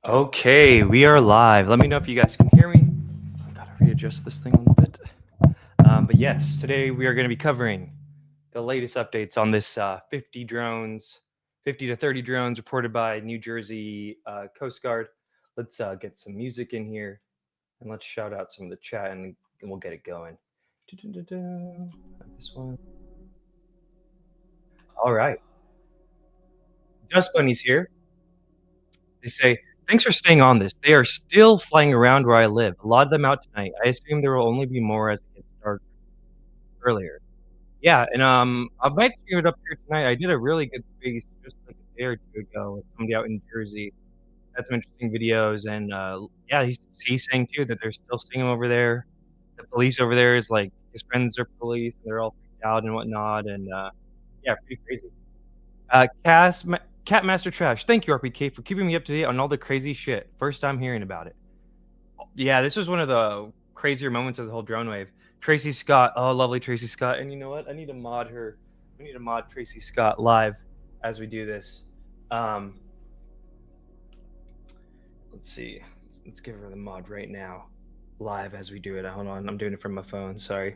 Okay, we are live. Let me know if you guys can hear me. I gotta readjust this thing a little bit. But yes, today we are going to be covering the latest updates on this 50 to 30 drones reported by New Jersey Coast Guard. Let's get some music in here and let's shout out some of the chat and we'll get it going. This one. All right. Just Bunny's here. They say, thanks for staying on this. They are still flying around where I live. A lot of them out tonight. I assume there will only be more as it gets dark earlier. Yeah, and I might do it up here tonight. I did a really good space just like a day or two ago with somebody out in Jersey. Had some interesting videos, and yeah, he's saying too that they're still seeing him over there. The police over there is like his friends are police. And they're all freaked out and whatnot, and yeah, pretty crazy. Cat Master Trash, thank you RPK for keeping me up to date on all the crazy shit. First time hearing about it. Yeah, this was one of the crazier moments of the whole drone wave. Tracy Scott, oh lovely Tracy Scott, and you know what? I need to mod her. We need to mod Tracy Scott live as we do this. Let's see. Let's give her the mod right now, live as we do it. Hold on, I'm doing it from my phone. Sorry.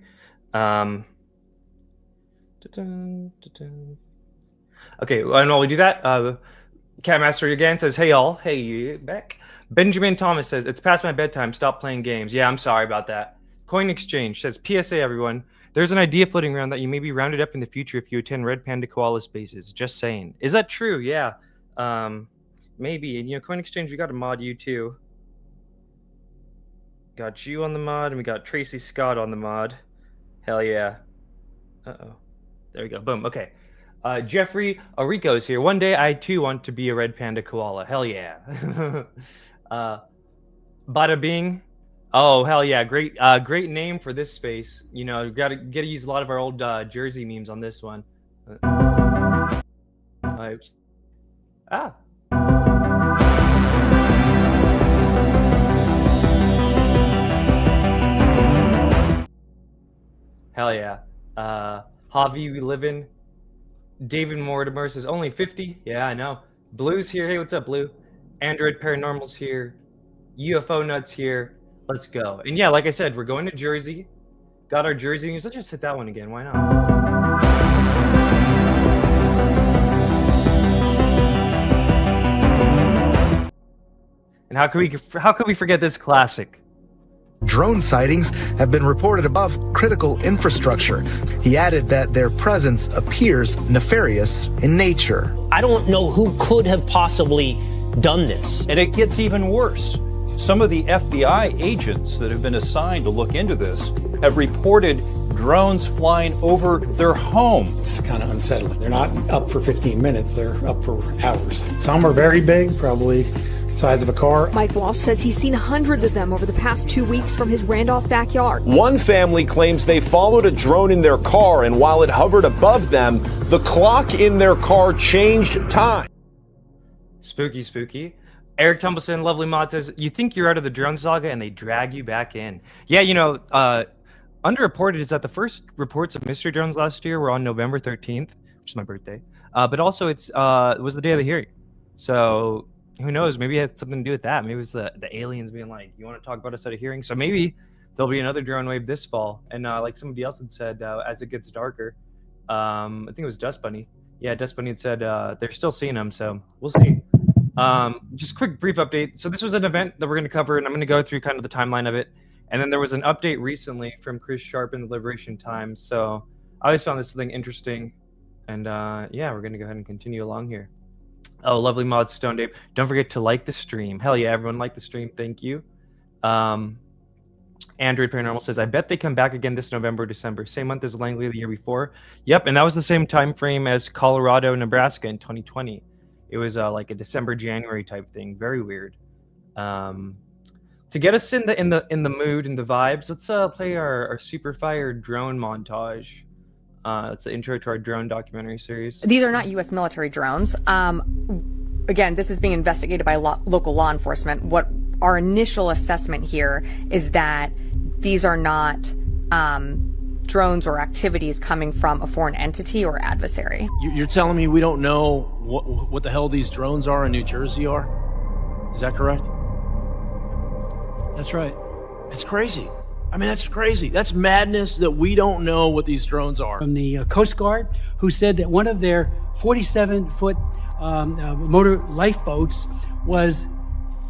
Okay, and while we do that, Catmaster again says, hey all, hey you back. Benjamin Thomas says, it's past my bedtime, stop playing games. Yeah, I'm sorry about that. Coin Exchange says, PSA everyone, there's an idea floating around that you may be rounded up in the future if you attend Red Panda Koala spaces. Just saying. Is that true? Yeah. Maybe. And you know, Coin Exchange, we got to mod you too. Got you on the mod, and we got Tracy Scott on the mod. Hell yeah. Uh-oh. There we go. Boom. Okay. Jeffrey Arico's here. One day I too want to be a red panda koala. Hell yeah. Bada Bing. Oh hell yeah. Great great name for this space. You know, gotta use a lot of our old Jersey memes on this one. Oops. Ah. Hell yeah. Javi we live in. David Mortimer says only 50. Yeah, I know. Blue's here. Hey, what's up, Blue? Android Paranormal's here. UFO Nuts here. Let's go. And yeah, like I said, we're going to Jersey. Got our Jersey news. Let's just hit that one again. Why not? And how could we forget this classic? Drone sightings have been reported above critical infrastructure. He added that their presence appears nefarious in nature. I don't know who could have possibly done this. And it gets even worse. Some of the FBI agents that have been assigned to look into this have reported drones flying over their home. It's kind of unsettling. They're not up for 15 minutes, they're up for hours. Some are very big, probably size of a car. Mike Walsh says he's seen hundreds of them over the past 2 weeks from his Randolph backyard. One family claims they followed a drone in their car, and while it hovered above them, the clock in their car changed time. Spooky, spooky. Eric Tumbleson, lovely mod, says, you think you're out of the drone saga and they drag you back in. Yeah, you know, underreported is that the first reports of mystery drones last year were on November 13th, which is my birthday. But also it was the day of the hearing. So who knows? Maybe it had something to do with that. Maybe it was the aliens being like, you want to talk about us at a hearing? So maybe there'll be another drone wave this fall. And like somebody else had said, as it gets darker, I think it was Dust Bunny. Yeah, Dust Bunny had said they're still seeing them. So we'll see. Just quick brief update. So this was an event that we're going to cover, and I'm going to go through kind of the timeline of it. And then there was an update recently from Chris Sharp in the Liberation Times. So I always found this thing interesting. And yeah, we're going to go ahead and continue along here. Oh, lovely mod Stone Dave. Don't forget to like the stream. Hell yeah, everyone like the stream. Thank you. Android Paranormal says, I bet they come back again this November, December. Same month as Langley the year before. Yep, and that was the same time frame as Colorado, Nebraska in 2020. It was like a December, January type thing. Very weird. To get us in the mood and the vibes, let's play our super fire drone montage. It's the intro to our drone documentary series. These are not U.S. military drones. Again, this is being investigated by local law enforcement. What our initial assessment here is that these are not drones or activities coming from a foreign entity or adversary. You're telling me we don't know what the hell these drones are in New Jersey are? Is that correct? That's right. It's crazy. I mean, that's crazy. That's madness that we don't know what these drones are. From the Coast Guard, who said that one of their 47-foot motor lifeboats was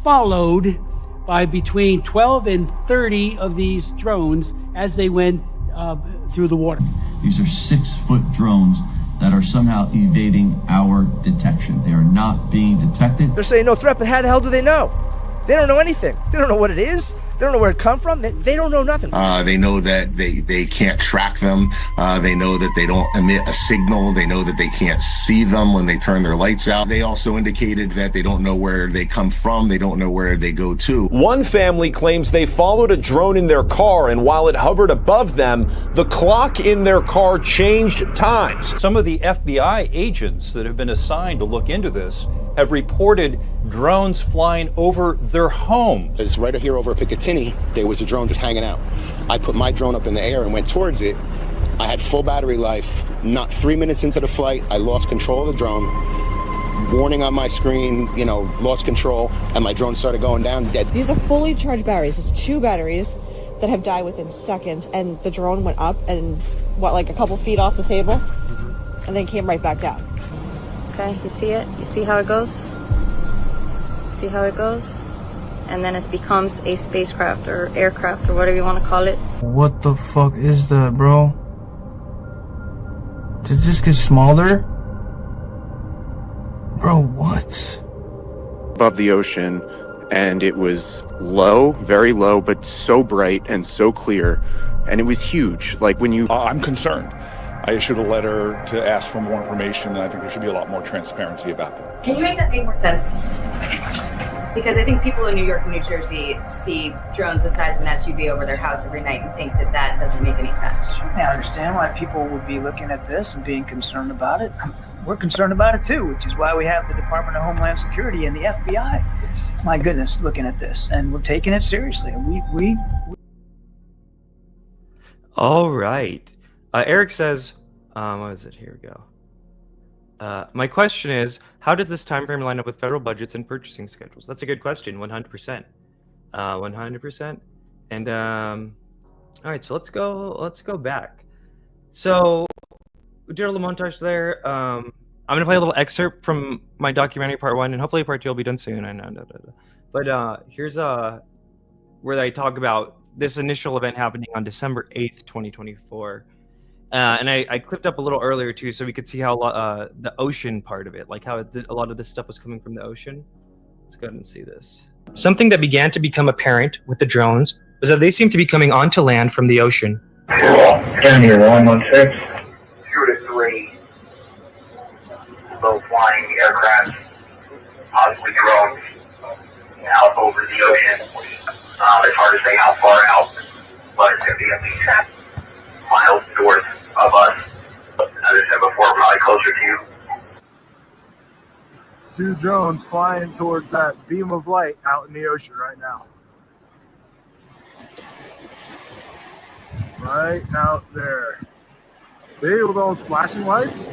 followed by between 12 and 30 of these drones as they went through the water. These are 6-foot drones that are somehow evading our detection. They are not being detected. They're saying no threat, but how the hell do they know? They don't know anything. They don't know what it is. They don't know where it come from. They don't know nothing. They know that they can't track them. They know that they don't emit a signal. They know that they can't see them when they turn their lights out. They also indicated that they don't know where they come from. They don't know where they go to. One family claims they followed a drone in their car, and while it hovered above them, the clock in their car changed times. Some of the FBI agents that have been assigned to look into this have reported drones flying over their home. It's right here over Picatinny. There was a drone just hanging out. I put my drone up in the air and went towards it. I had full battery life. Not 3 minutes into the flight, I lost control of the drone. Warning on my screen, lost control, and my drone started going down dead. These are fully charged batteries. It's 2 batteries that have died within seconds, and the drone went up and, like a couple feet off the table, and then came right back down. Okay, you see it? You see how it goes? See how it goes? And then it becomes a spacecraft or aircraft or whatever you want to call it. What the fuck is that, bro? Did it just get smaller? Bro, what? Above the ocean, and it was low, very low, but so bright and so clear, and it was huge. Like when you... I'm concerned. I issued a letter to ask for more information, and I think there should be a lot more transparency about that. Can you make that make more sense? Because I think people in New York and New Jersey see drones the size of an SUV over their house every night and think that that doesn't make any sense. I understand why people would be looking at this and being concerned about it. We're concerned about it too, which is why we have the Department of Homeland Security and the FBI. My goodness, looking at this, and we're taking it seriously. We All right. Eric says, what is it? Here we go. My question is, how does this time frame line up with federal budgets and purchasing schedules? That's a good question. 100%. 100%. And all right, so let's go back. So we did a little montage there. I'm gonna play a little excerpt from my documentary part 1, and hopefully part 2 will be done soon. I know. But here's where I talk about this initial event happening on December 8th, 2024. And I clipped up a little earlier too, so we could see how the ocean part of it, like how a lot of this stuff was coming from the ocean. Let's go ahead and see this. Something that began to become apparent with the drones was that they seemed to be coming onto land from the ocean. Stand here, 116. 2 to 3 low-flying aircraft, possibly drones, out over the ocean. It's hard to say how far out, but it's going to be at least miles north of us. As I said before, probably closer to 2 drones flying towards that beam of light out in the ocean right now. Right out there. See with those flashing lights?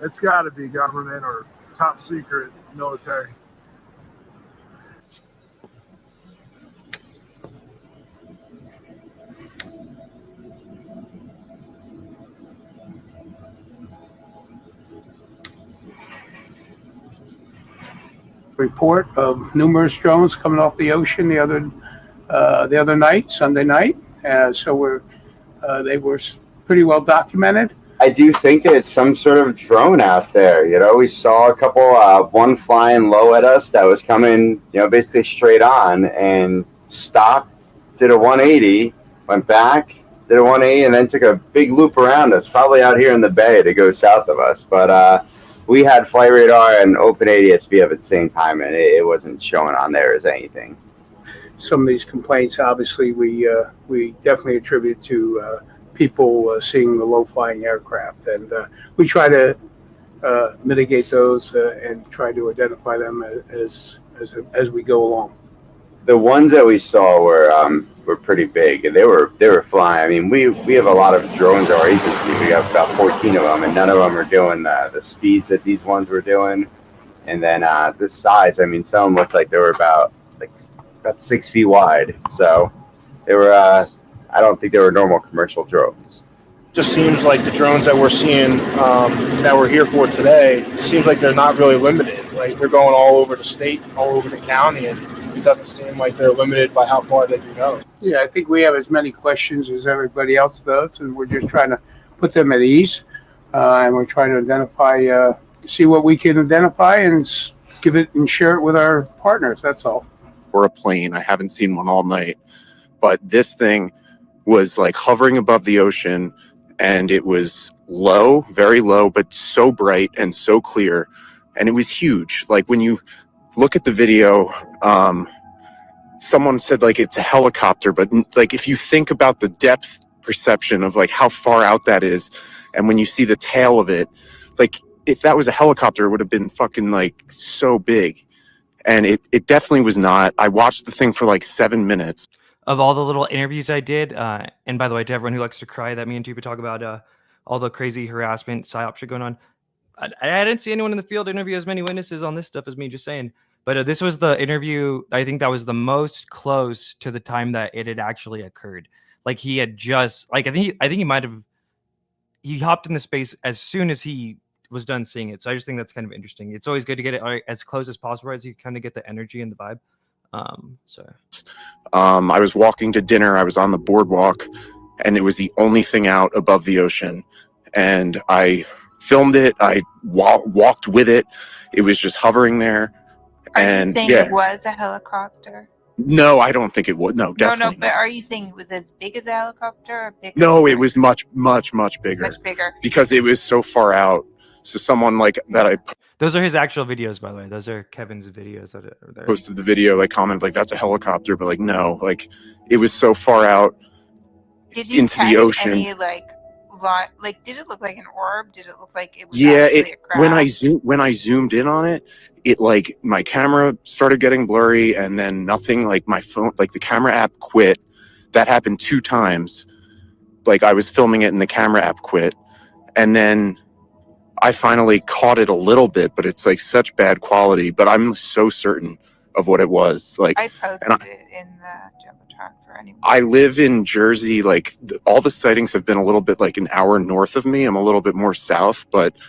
It's got to be government or top secret military. report of numerous drones coming off the ocean the other night, Sunday night. So they were pretty well documented. I do think that it's some sort of drone out there. You know, we saw a couple, one flying low at us that was coming, you know, basically straight on and stopped, did a 180, went back, did a 180, and then took a big loop around us, probably out here in the bay to go south of us. But we had flight radar and open ADS-B up at the same time, and it wasn't showing on there as anything. Some of these complaints, obviously, we definitely attribute to people seeing the low-flying aircraft, and we try to mitigate those and try to identify them as we go along. the ones that we saw were pretty big, and they were flying. I mean, we have a lot of drones at our agency. We have about 14 of them, and none of them are doing the speeds that these ones were doing. And then this size, I mean, some of them looked like they were about 6 feet wide. So they were. I don't think they were normal commercial drones. Just seems like the drones that we're seeing that we're here for today, it seems like they're not really limited. Like they're going all over the state, all over the county, and it doesn't seem like they're limited by how far they can go. Yeah, I think we have as many questions as everybody else does, and we're just trying to put them at ease, and we're trying to identify, see what we can identify, and give it and share it with our partners. That's all. Or a plane. I haven't seen one all night, but this thing was like hovering above the ocean, and it was low, very low, but so bright and so clear, and it was huge. Like when you look at the video, someone said like it's a helicopter, but like if you think about the depth perception of like how far out that is, and when you see the tail of it, like if that was a helicopter, it would have been fucking like so big. And it definitely was not. I watched the thing for like 7 minutes. Of all the little interviews I did, and by the way, to everyone who likes to cry that me and Tuba talk about all the crazy harassment, psyop shit going on, I didn't see anyone in the field interview as many witnesses on this stuff as me, just saying. But this was the interview, I think that was the most close to the time that it had actually occurred. Like he had just, like I think he might have, he hopped into space as soon as he was done seeing it. So I just think that's kind of interesting. It's always good to get it as close as possible as you kind of get the energy and the vibe. I was walking to dinner. I was on the boardwalk, and it was the only thing out above the ocean. And I filmed it. I walked with it. It was just hovering there. Are you saying it was a helicopter? No, I don't think it would. No, definitely. No, but are you saying it was as big as a helicopter or bigger? No, it was much bigger. Much bigger. Because it was so far out. So someone like that those are his actual videos, by the way. Those are Kevin's videos that are there. Posted the video, like commented like that's a helicopter, but like no, like it was so far out into the ocean. Any like did it look like an orb? Did it look like it was a craft? when I zoomed in on it, it like my camera started getting blurry, and then nothing, like my phone, like the camera app quit. That happened 2 times. Like I was filming it and the camera app quit, and then I finally caught it a little bit, but it's like such bad quality. But I'm so certain of what it was. Like I posted it in the Jumbotron for anyone. I live in Jersey. Like all the sightings have been a little bit like an hour north of me. I'm a little bit more south, but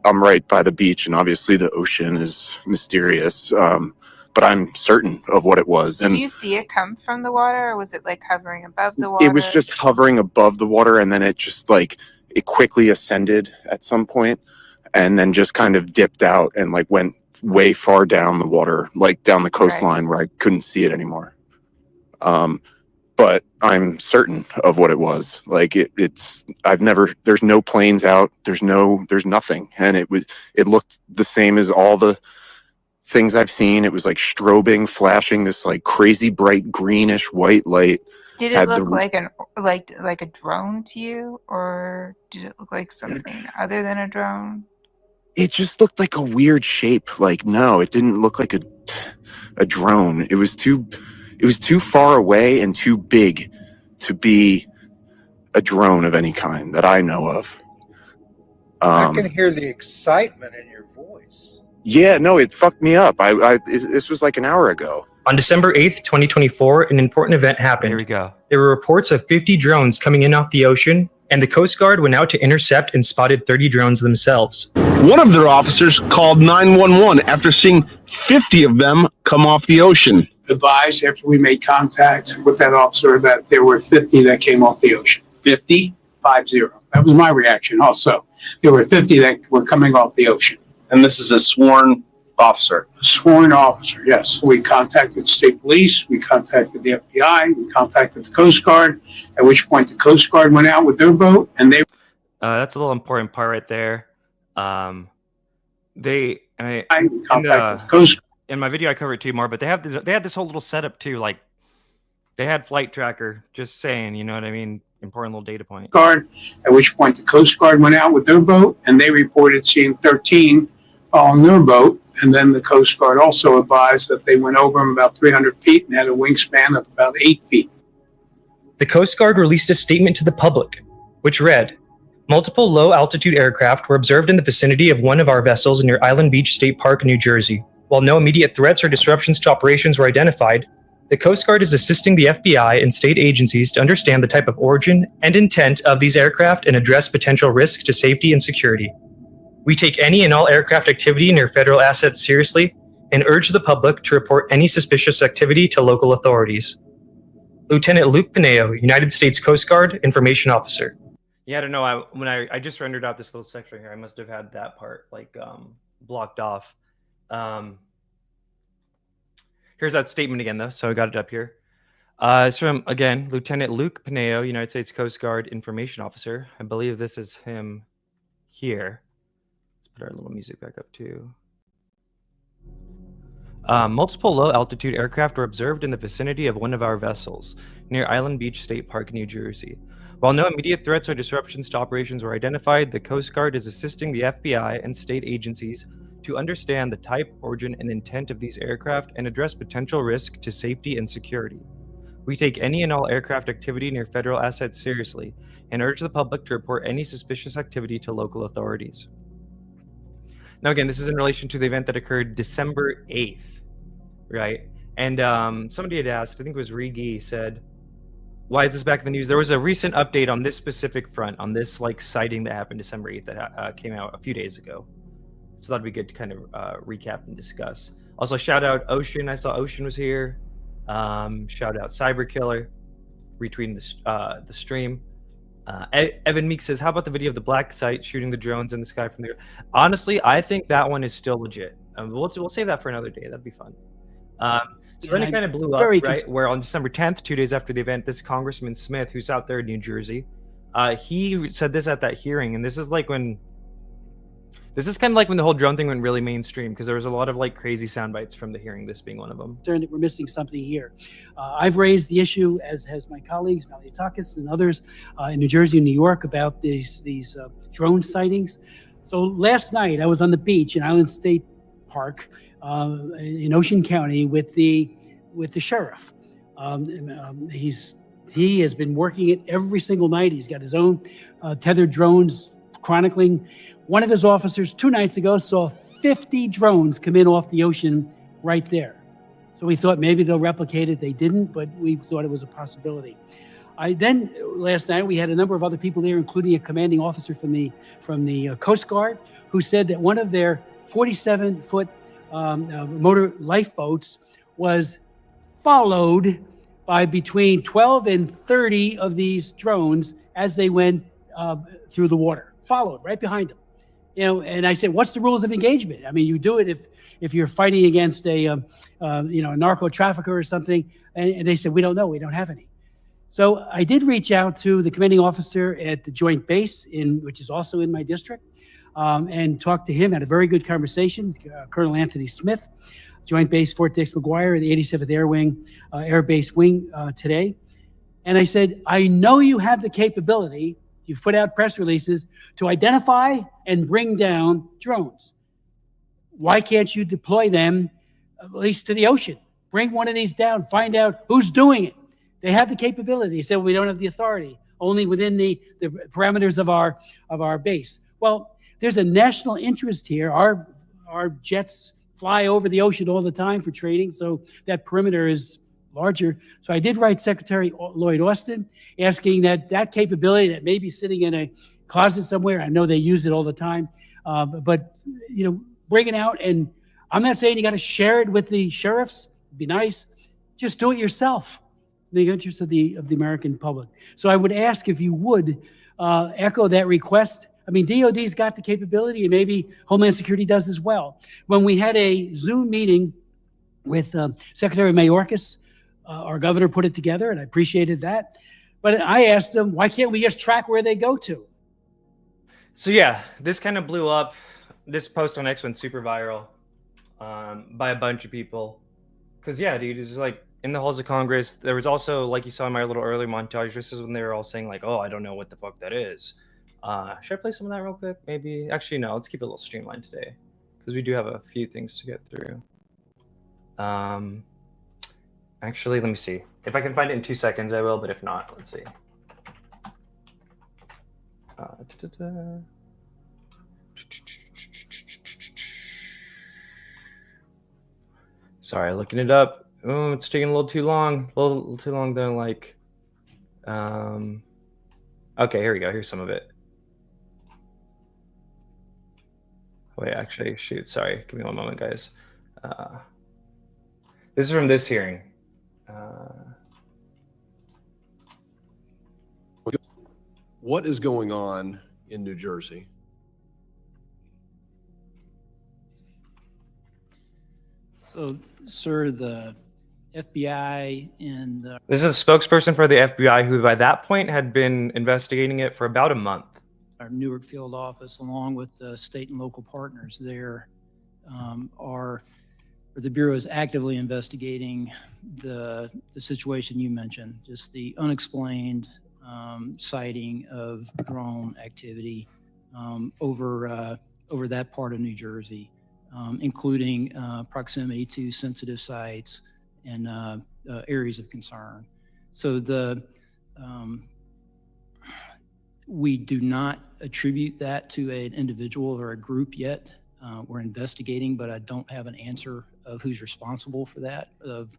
I'm right by the beach, and obviously the ocean is mysterious. But I'm certain of what it was. Did you see it come from the water, or was it like hovering above the water? It was just hovering above the water, and then it just like it quickly ascended at some point, and then just kind of dipped out and like went way far down the water, like down the coastline where I couldn't see it anymore. But I'm certain of what it was. Like there's no planes out, there's nothing. And it looked the same as all the things I've seen. It was like strobing, flashing this like crazy bright greenish white light. Did it look like a drone to you, or did it look like something other than a drone? It just looked like a weird shape. Like no, it didn't look like a drone. It was too far away and too big to be a drone of any kind that I know of. I can hear the excitement in your voice. Yeah, no, it fucked me up. This was like an hour ago. On December 8th, 2024, an important event happened. Here we go. There were reports of 50 drones coming in off the ocean, and the Coast Guard went out to intercept and spotted 30 drones themselves. One of their officers called 911 after seeing 50 of them come off the ocean. Advised after we made contact with that officer that there were 50 that came off the ocean. 50? 50. That was my reaction also. There were 50 that were coming off the ocean. And this is a sworn officer? A sworn officer, yes. We contacted state police, we contacted the FBI, we contacted the Coast Guard, at which point the Coast Guard went out with their boat, and they... That's a little important part right there. In my video I covered it too more, but they had this whole little setup too. Like they had flight tracker, just saying, you know what I mean? Important little data point. Guard, at which point the Coast Guard went out with their boat, and they reported seeing 13 on their boat. And then the Coast Guard also advised that they went over them about 300 feet and had a wingspan of about 8 feet. The Coast Guard released a statement to the public, which read, "Multiple low-altitude aircraft were observed in the vicinity of one of our vessels near Island Beach State Park, New Jersey. While no immediate threats or disruptions to operations were identified, the Coast Guard is assisting the FBI and state agencies to understand the type of origin and intent of these aircraft and address potential risks to safety and security. We take any and all aircraft activity near federal assets seriously and urge the public to report any suspicious activity to local authorities." Lieutenant Luke Pineo, United States Coast Guard Information Officer. Yeah, I don't know. When I just rendered out this little section here, I must have had that part like blocked off. Here's that statement again, though. So I got it up here. It's from, again, Lieutenant Luke Pineo, United States Coast Guard Information Officer. I believe this is him here. Let's put our little music back up, too. Multiple low-altitude aircraft were observed in the vicinity of one of our vessels near Island Beach State Park, New Jersey. While no immediate threats or disruptions to operations were identified, the Coast Guard is assisting the FBI and state agencies to understand the type, origin, and intent of these aircraft and address potential risk to safety and security. We take any and all aircraft activity near federal assets seriously and urge the public to report any suspicious activity to local authorities. Now, again, this is in relation to the event that occurred December 8th, right? And somebody had asked, I think it was Rigi, said, why is this back in the news? There was a recent update on this specific front, on this like sighting that happened December 8th that came out a few days ago. So that'd be good to kind of recap and discuss. Also, shout out Ocean. I saw Ocean was here. Shout out Cyber Killer, retweeting the stream. Evan Meek says, how about the video of the black site shooting the drones in the sky from there? Honestly, I think that one is still legit. We'll save that for another day. That'd be fun. So then it kind of blew up, right? Where on December 10th, 2 days after the event, this Congressman Smith, who's out there in New Jersey, he said this at that hearing, and this is like when... This is kind of like when the whole drone thing went really mainstream, because there was a lot of like crazy sound bites from the hearing, this being one of them. That we're missing something here. I've raised the issue, as has my colleagues, Maliotakis and others in New Jersey and New York, about these drone sightings. So last night I was on the beach in Island State Park in Ocean County with the sheriff. He has been working it every single night. He's got his own tethered drones chronicling. One of his officers 2 nights ago saw 50 drones come in off the ocean right there. So we thought maybe they'll replicate it. They didn't, but we thought it was a possibility. Last night we had a number of other people there, including a commanding officer from the Coast Guard, who said that one of their 47-foot motor lifeboats was followed by between 12 and 30 of these drones as they went through the water, followed right behind them. And I said, what's the rules of engagement? I mean, you do it if you're fighting against a narco trafficker or something. And they said, we don't know. We don't have any. So I did reach out to the commanding officer at the Joint Base, which is also in my district, and talked to him. Had a very good conversation. Colonel Anthony Smith, Joint Base Fort Dix McGuire, the 87th Air Wing, Air Base Wing today. And I said, I know you have the capability. You've put out press releases to identify and bring down drones. Why can't you deploy them at least to the ocean? Bring one of these down, find out who's doing it. They have the capability. He said, well, we don't have the authority, only within the parameters of our base. Well, there's a national interest here. Our jets fly over the ocean all the time for training, so that perimeter is larger. So I did write Secretary Lloyd Austin asking that capability that may be sitting in a closet somewhere. I know they use it all the time, but bring it out. And I'm not saying you got to share it with the sheriffs. It'd be nice. Just do it yourself in the interest of the American public. So I would ask if you would echo that request. I mean, DOD's got the capability, and maybe Homeland Security does as well. When we had a Zoom meeting with Secretary Mayorkas, our governor put it together, and I appreciated that. But I asked them, why can't we just track where they go to? So yeah, this kind of blew up. This post on X went super viral by a bunch of people. Because yeah, dude, it's like in the halls of Congress. There was also, like you saw in my little early montage, this is when they were all saying like, oh, I don't know what the fuck that is. Should I play some of that real quick? Maybe. Actually, no, let's keep it a little streamlined today. because we do have a few things to get through. Actually, let me see. If I can find it in 2 seconds, I will, but if not, let's see. Sorry, looking it up. Oh, it's taking a little too long. A little too long than like. Okay, here we go. Here's some of it. Wait, actually, shoot. Sorry. Give me one moment, guys. This is from this hearing. What is going on in New Jersey? So, sir, the FBI and This is a spokesperson for the FBI who, by that point, had been investigating it for about a month. our Newark field office, along with the state and local partners there, the Bureau is actively investigating the situation you mentioned, just the unexplained sighting of drone activity over that part of New Jersey, including proximity to sensitive sites and areas of concern. So we do not attribute that to an individual or a group yet. We're investigating, but I don't have an answer of who's responsible for that, of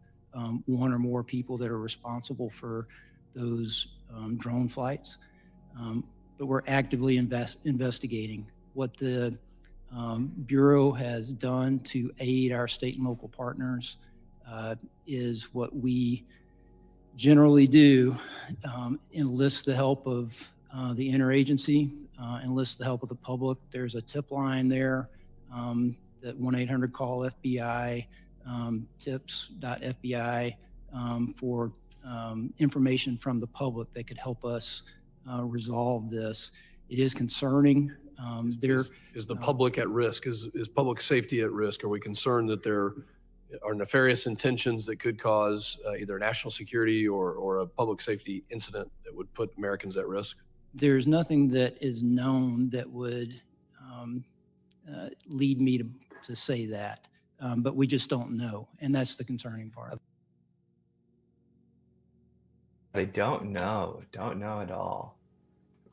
one or more people that are responsible for those drone flights. But we're actively investigating. What the Bureau has done to aid our state and local partners is what we generally do, enlist the help of the interagency, enlist the help of the public. There's a tip line there, that 1-800-CALL-FBI, tips.fbi, for information from the public that could help us resolve this. It is concerning. Is the public at risk? Is public safety at risk? Are we concerned that there are nefarious intentions that could cause either national security or a public safety incident that would put Americans at risk? There's nothing that is known that would lead me to say that, but we just don't know, and that's the concerning part. They don't know at all.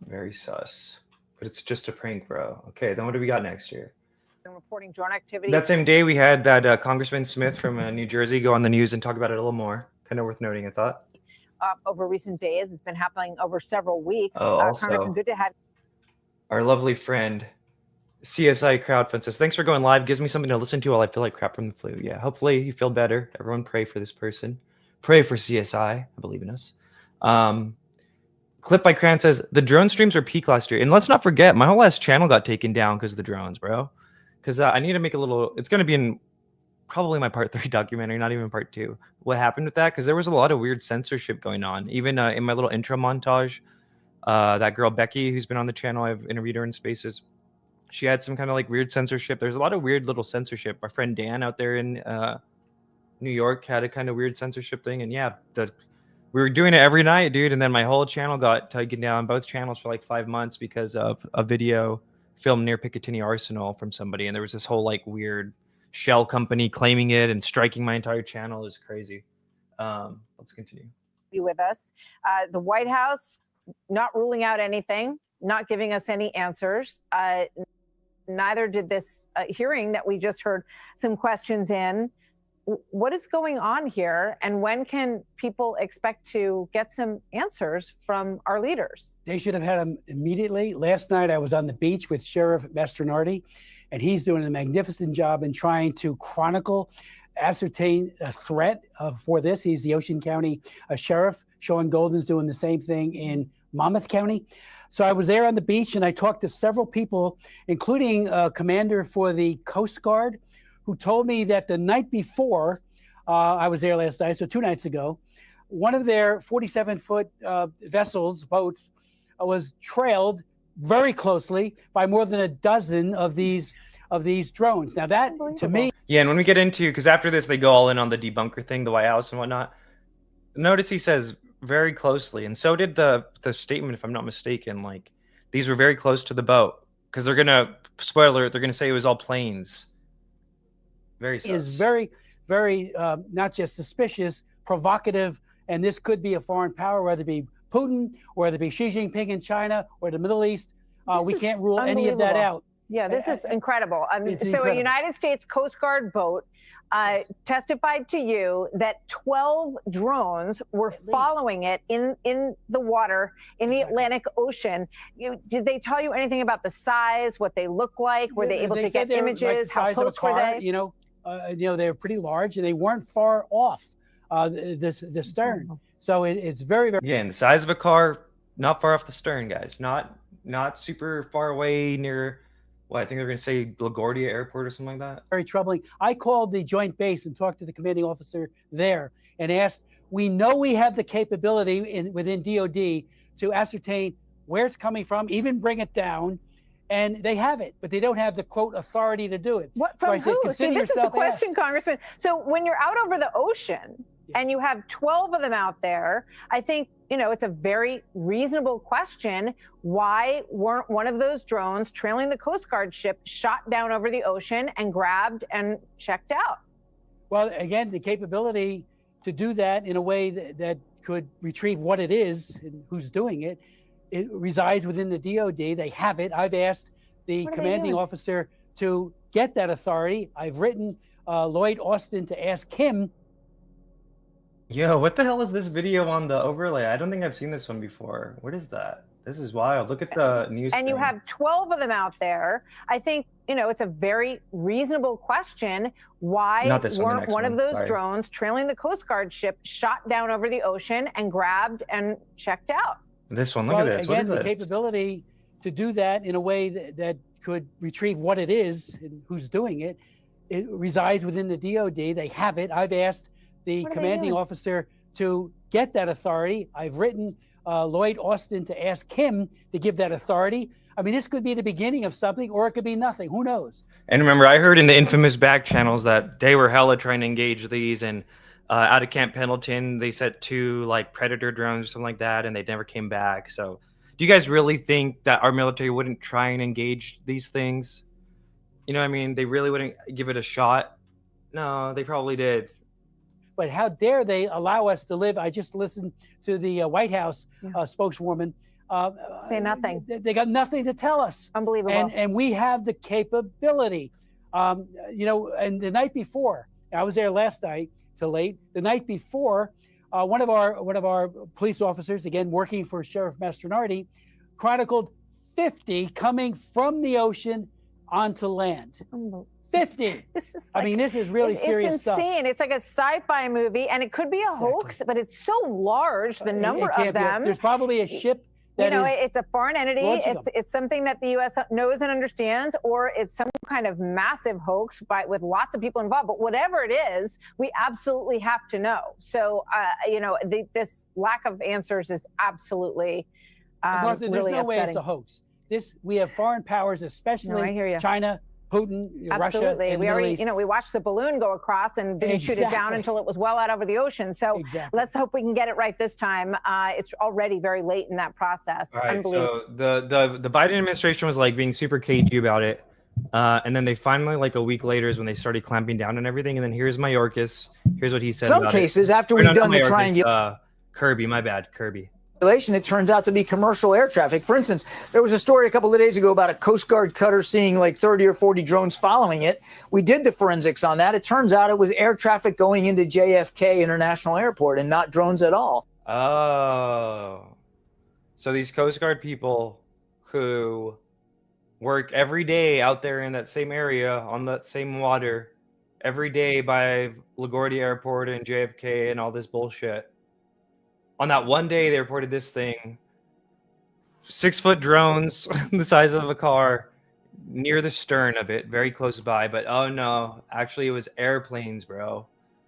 Very sus. But it's just a prank, bro. Okay, then what do we got next year? Reporting drone activity. That same day, we had that Congressman Smith from New Jersey go on the news and talk about it a little more. Kind of worth noting, I thought. Over recent days, it's been happening over several weeks. Also, Congressman, good to have our lovely friend, CSI Crowdfund says, thanks for going live. Gives me something to listen to while I feel like crap from the flu. Yeah, hopefully you feel better. Everyone pray for this person. Pray for CSI. I believe in us. Clip by Cran says, the drone streams were peak last year. And let's not forget, my whole last channel got taken down because of the drones, bro. Because I need to make a little, it's going to be in probably my part 3 documentary, not even part 2. What happened with that? Because there was a lot of weird censorship going on. Even in my little intro montage, that girl Becky, who's been on the channel, I've interviewed her in Spaces. She had some kind of like weird censorship. There's a lot of weird little censorship. My friend Dan out there in New York had a kind of weird censorship thing. And yeah, we were doing it every night, dude. And then my whole channel got taken down, both channels, for like 5 months because of a video filmed near Picatinny Arsenal from somebody. And there was this whole like weird shell company claiming it and striking my entire channel. It was crazy. Let's continue. you with us. The White House not ruling out anything, not giving us any answers. Neither did this hearing that we just heard some questions in. What is going on here, and when can people expect to get some answers from our leaders? They should have had them immediately. Last night I was on the beach with Sheriff Mastronardi, and he's doing a magnificent job in trying to ascertain a threat for this. He's the Ocean County Sheriff. Sean Golden's doing the same thing in Monmouth County. So I was there on the beach, and I talked to several people, including a commander for the Coast Guard, who told me that the night before, I was there last night, so 2 nights ago, one of their 47-foot vessels, boats, was trailed very closely by more than a dozen of these drones. Now that, to me... Yeah, and when we get into, because after this, they go all in on the debunker thing, the White House and whatnot. Notice he says very closely, and so did the statement, if I'm not mistaken, like, these were very close to the boat, because they're going to, spoiler, they're going to say it was all planes. Very sus. is very, very not just suspicious, provocative, and this could be a foreign power, whether it be Putin, or whether it be Xi Jinping in China or the Middle East. We can't rule any of that out. Yeah, this is incredible. It's So incredible. a United States Coast Guard boat testified to you that 12 drones were following it in the water in the Atlantic Ocean. Did they tell you anything about the size, what they look like? Were they able to said get they were like the images? How size of a close were car, they? You know, they were pretty large, and they weren't far off the stern. So it's very, very. Again, the size of a car, not far off the stern, guys. Not super far away near. Well, I think they're going to say LaGuardia Airport or something like that. Very troubling. I called the joint base and talked to the commanding officer there and asked, we know we have the capability within DOD to ascertain where it's coming from, even bring it down, and they have it, but they don't have the, quote, authority to do it. What, So from I said, who? See, consider this is the yourself question, asked. Congressman. So when you're out over the ocean and you have 12 of them out there, I think, it's a very reasonable question. Why weren't one of those drones trailing the Coast Guard ship shot down over the ocean and grabbed and checked out? Well, again, the capability to do that in a way that could retrieve what it is and who's doing it, it resides within the DOD. They have it. I've asked the What are they commanding doing? officer to get that authority. I've written Lloyd Austin to ask him. Yo, what the hell is this video on the overlay? I don't think I've seen this one before. What is that? This is wild. Look at the news. And you thing. have 12 of them out there. I think, it's a very reasonable question. Why Not this one, the weren't next one of one. those Sorry. drones trailing the Coast Guard ship shot down over the ocean and grabbed and checked out? This one. Look Well, at this. What again, is the this? capability to do that in a way that could retrieve what it is and who's doing it, it resides within the DOD. They have it. I've asked the What are they commanding doing? officer to get that authority. I've written Lloyd Austin to ask him to give that authority. I mean, this could be the beginning of something, or it could be nothing. Who knows? And remember, I heard in the infamous back channels that they were hella trying to engage these, and out of Camp Pendleton, they sent 2 like Predator drones or something like that, and they never came back. So, do you guys really think that our military wouldn't try and engage these things? You know what I mean? They really wouldn't give it a shot? No, they probably did. But how dare they allow us to live? I just listened to the White House spokeswoman. Say nothing. They got nothing to tell us. Unbelievable. And we have the capability. And the night before, I was there last night till late. The night before, one of our police officers, again working for Sheriff Mastronardi, chronicled 50 coming from the ocean onto land. 50. This is I mean, this is really serious it's stuff. insane. It's like a sci-fi movie, and it could be a hoax, but it's so large, the number It can't of be. them. There's probably a ship that is it's a foreign entity. launching It's something that the U.S. knows and understands, or it's some kind of massive hoax with lots of people involved. But whatever it is, we absolutely have to know. So, this lack of answers is absolutely Martha, there's really no way upsetting. it's a hoax. We have foreign powers, especially No, I hear you. China, Putin, Russia, Absolutely. and We the Middle already, East. we watched the balloon go across and didn't shoot it down Exactly. until it was well out over the ocean. So let's hope we can get it right this time. It's already very late in that process. All right, Unbelievable. so the Biden administration was like being super cagey about it, and then they finally, like a week later, is when they started clamping down on everything. And then here's Mayorkas. Here's what he said. Some about cases, it. after Or we've no, done not the Mayorkas, Kirby, my bad, Kirby. It turns out to be commercial air traffic. For instance, there was a story a couple of days ago about a Coast Guard cutter seeing like 30 or 40 drones following it. We did the forensics on that. It turns out it was air traffic going into JFK International Airport and not drones at all. Oh, so these Coast Guard people who work every day out there in that same area on that same water every day by LaGuardia Airport and JFK and all this bullshit. On that one day, they reported this thing: 6-foot drones the size of a car near the stern of it, very close by. But oh no, actually it was airplanes, bro.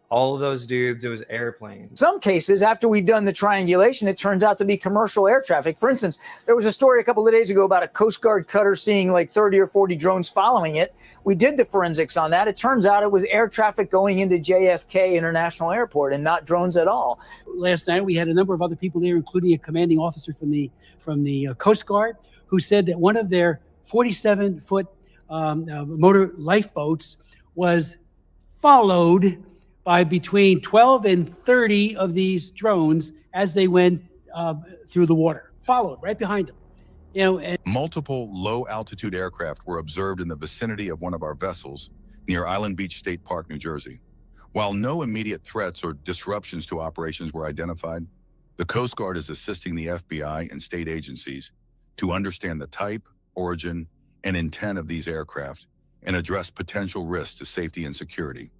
All of those dudes, it was airplanes. Some cases, after we've done the triangulation, it turns out to be commercial air traffic. For instance, there was a story a couple of days ago about a Coast Guard cutter seeing like 30 or 40 drones following it. We did the forensics on that. It turns out it was air traffic going into JFK International Airport and not drones at all. Last night, we had a number of other people there, including a commanding officer from the Coast Guard, who said that one of their 47-foot motor lifeboats was followed by between 12 and 30 of these drones as they went through the water, followed right behind them. You know, and multiple low-altitude aircraft were observed in the vicinity of one of our vessels near Island Beach State Park, New Jersey. While no immediate threats or disruptions to operations were identified, the Coast Guard is assisting the FBI and state agencies to understand the type, origin, and intent of these aircraft and address potential risks to safety and security.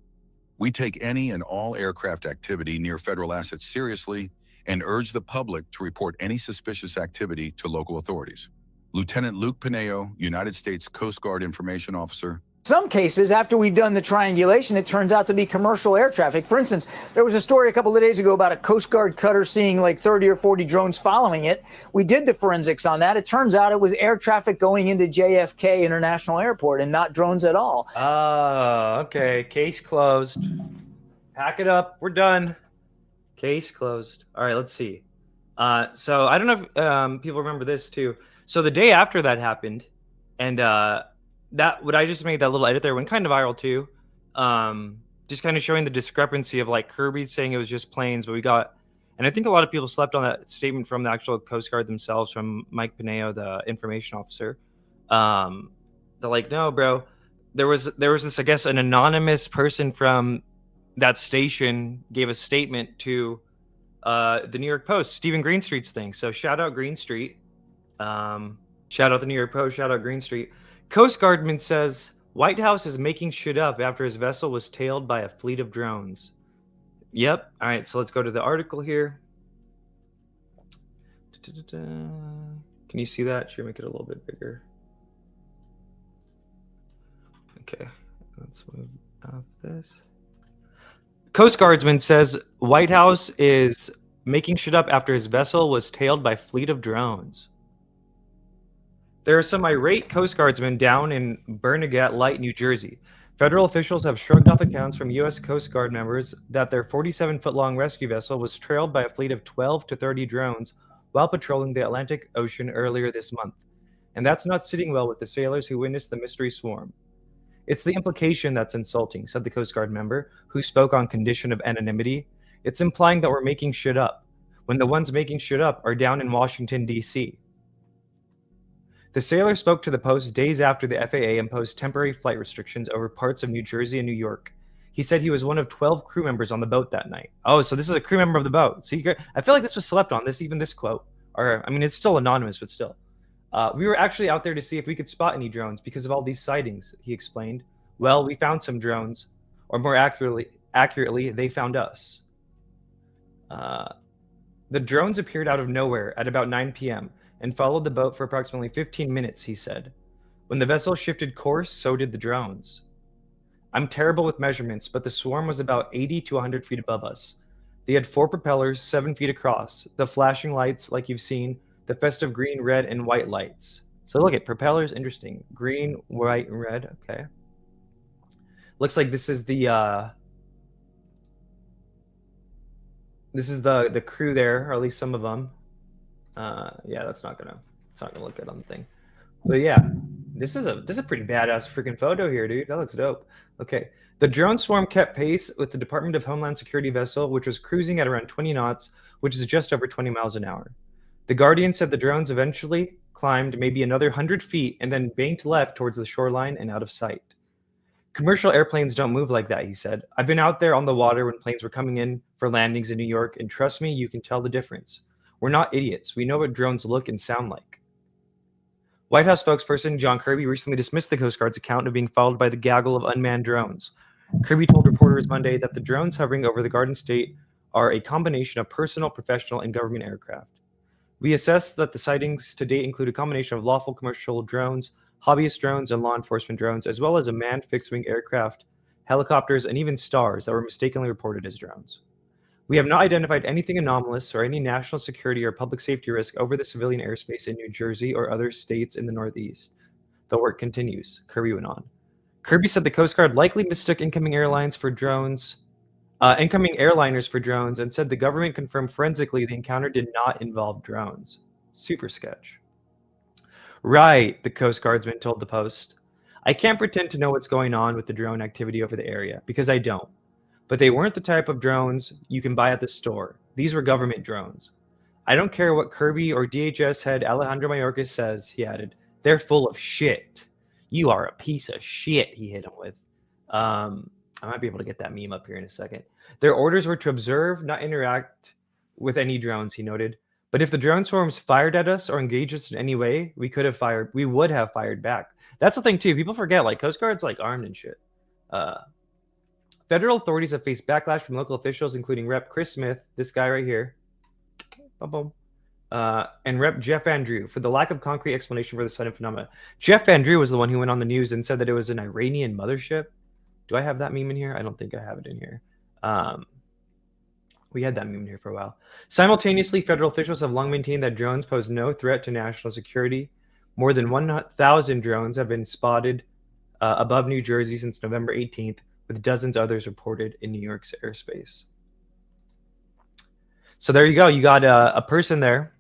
We take any and all aircraft activity near federal assets seriously and urge the public to report any suspicious activity to local authorities. Lieutenant Luke Pineo, United States Coast Guard Information Officer. Some cases, after we've done the triangulation, it turns out to be commercial air traffic. For instance, there was a story a couple of days ago about a Coast Guard cutter seeing like 30 or 40 drones following it. We did the forensics on that. It turns out it was air traffic going into JFK International Airport and not drones at all. Okay. Case closed. Pack it up. We're done. Case closed. All right, let's see. So I don't know if people remember this too. So the day after that happened, and that what I just made that little edit there went kind of viral too. Just kind of showing the discrepancy of like Kirby saying it was just planes, but we got, and I think a lot of people slept on that statement from the actual Coast Guard themselves, from Mike Pineo, the information officer. They're like, no, bro, there was this, I guess, an anonymous person from that station gave a statement to the New York Post, Stephen Greenstreet's thing. So shout out Green Street. Shout out the New York Post. Shout out Green Street. Coast Guardman says White House is making shit up after his vessel was tailed by a fleet of drones. Yep. All right. So let's go to the article here. Can you see that? Should we make it a little bit bigger? Okay. Let's move off this. Coast Guardsman says White House is making shit up after his vessel was tailed by fleet of drones. There are some irate Coast Guardsmen down in Bernadette Light, New Jersey. Federal officials have shrugged off accounts from U.S. Coast Guard members that their 47-foot-long rescue vessel was trailed by a fleet of 12 to 30 drones while patrolling the Atlantic Ocean earlier this month. And that's not sitting well with the sailors who witnessed the mystery swarm. It's the implication that's insulting, said the Coast Guard member, who spoke on condition of anonymity. It's implying that we're making shit up, when the ones making shit up are down in Washington, D.C. The sailor spoke to the Post days after the FAA imposed temporary flight restrictions over parts of New Jersey and New York. He said he was one of 12 crew members on the boat that night. Oh, so this is a crew member of the boat. So I feel like this was slept on, even this quote. Or, I mean, it's still anonymous, but still. We were actually out there to see if we could spot any drones because of all these sightings, he explained. Well, we found some drones, or more accurately, they found us. The drones appeared out of nowhere at about 9 p.m. and followed the boat for approximately 15 minutes, he said. When the vessel shifted course, so did the drones. I'm terrible with measurements, but the swarm was about 80 to 100 feet above us. They had 4 propellers, 7 feet across, the flashing lights like you've seen, the festive green, red, and white lights. So look at propellers, interesting. Green, white, and red, okay. Looks like this is the crew there, or at least some of them. Yeah, it's not gonna look good on the thing. But yeah, this is a pretty badass freaking photo here, dude. That looks dope. Okay, the drone swarm kept pace with the Department of Homeland Security vessel, which was cruising at around 20 knots, which is just over 20 miles an hour. The Guardian said the drones eventually climbed maybe another 100 feet and then banked left towards the shoreline and out of sight. Commercial airplanes don't move like that, he said. I've been out there on the water when planes were coming in for landings in New York, and trust me, you can tell the difference. We're not idiots. We know what drones look and sound like. White House spokesperson John Kirby recently dismissed the Coast Guard's account of being followed by the gaggle of unmanned drones. Kirby told reporters Monday that the drones hovering over the Garden State are a combination of personal, professional, and government aircraft. We assess that the sightings to date include a combination of lawful commercial drones, hobbyist drones, and law enforcement drones, as well as a manned fixed-wing aircraft, helicopters, and even stars that were mistakenly reported as drones. We have not identified anything anomalous or any national security or public safety risk over the civilian airspace in New Jersey or other states in the Northeast. The work continues, Kirby went on. Kirby said the Coast Guard likely mistook incoming airliners for drones, and said the government confirmed forensically the encounter did not involve drones. Super sketch. Right, the Coast Guardsman told the Post. I can't pretend to know what's going on with the drone activity over the area, because I don't. But they weren't the type of drones you can buy at the store. These were government drones. I don't care what Kirby or DHS head Alejandro Mayorkas says, he added. They're full of shit. You are a piece of shit, he hit him with. I might be able to get that meme up here in a second. Their orders were to observe, not interact with any drones, he noted. But if the drone swarms fired at us or engaged us in any way, we would have fired back. That's the thing too. People forget, like, Coast Guard's like armed and shit. Federal authorities have faced backlash from local officials, including Rep. Chris Smith, this guy right here, and Rep. Jeff Andrew, for the lack of concrete explanation for the sudden phenomena. Jeff Andrew was the one who went on the news and said that it was an Iranian mothership. Do I have that meme in here? I don't think I have it in here. We had that meme in here for a while. Simultaneously, federal officials have long maintained that drones pose no threat to national security. More than 1,000 drones have been spotted above New Jersey since November 18th, with dozens others reported in New York's airspace. So there you go. You got a person there